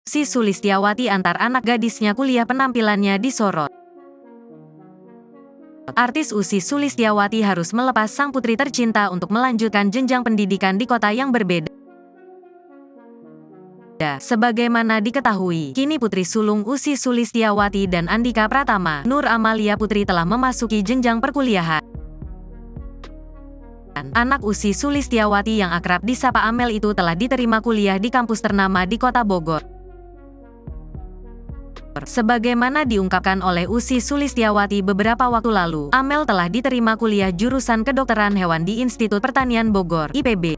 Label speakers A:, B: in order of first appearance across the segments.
A: Si Sulistiawati antar anak gadisnya kuliah penampilannya disorot. Artis Ussy Sulistiawati harus melepas sang putri tercinta untuk melanjutkan jenjang pendidikan di kota yang berbeda. Sebagaimana diketahui, kini putri sulung Ussy Sulistiawati dan Andhika Pratama, Nur Amalia Putri telah memasuki jenjang perkuliahan. Anak Ussy Sulistiawati yang akrab disapa Amel itu telah diterima kuliah di kampus ternama di kota Bogor. Sebagaimana diungkapkan oleh Ussy Sulistiawati beberapa waktu lalu, Amel telah diterima kuliah jurusan kedokteran hewan di Institut Pertanian Bogor, IPB.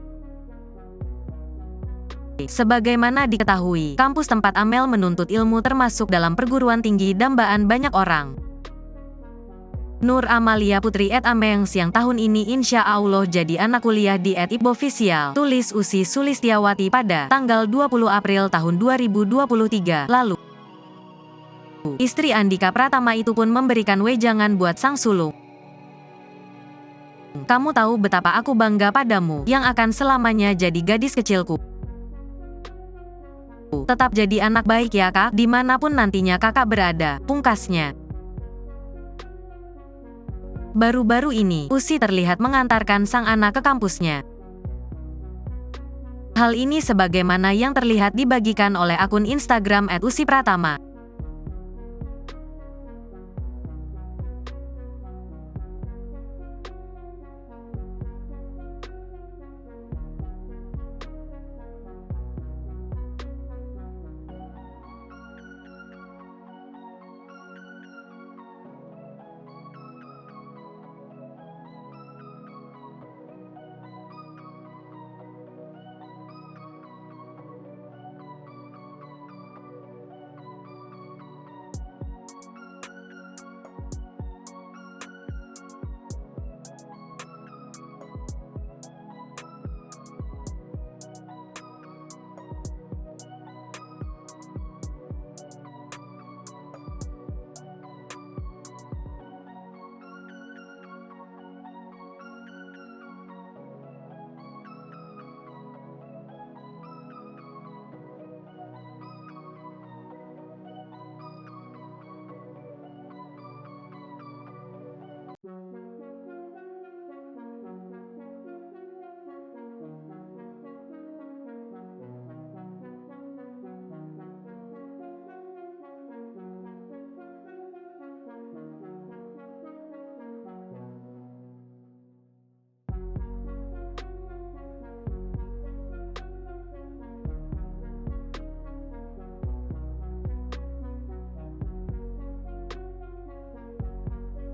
A: Sebagaimana diketahui, kampus tempat Amel menuntut ilmu termasuk dalam perguruan tinggi dambaan banyak orang. Nur Amalia Putri @Amengs yang tahun ini insya Allah jadi anak kuliah di @ibofficial, tulis Ussy Sulistiawati pada tanggal 20 April tahun 2023 lalu. Istri Andhika Pratama itu pun memberikan wejangan buat sang sulung. Kamu tahu betapa aku bangga padamu, yang akan selamanya jadi gadis kecilku. Tetap jadi anak baik ya kak, dimanapun nantinya kakak berada, pungkasnya. Baru-baru ini, Ussy terlihat mengantarkan sang anak ke kampusnya. Hal ini sebagaimana yang terlihat dibagikan oleh akun Instagram @ussy pratama.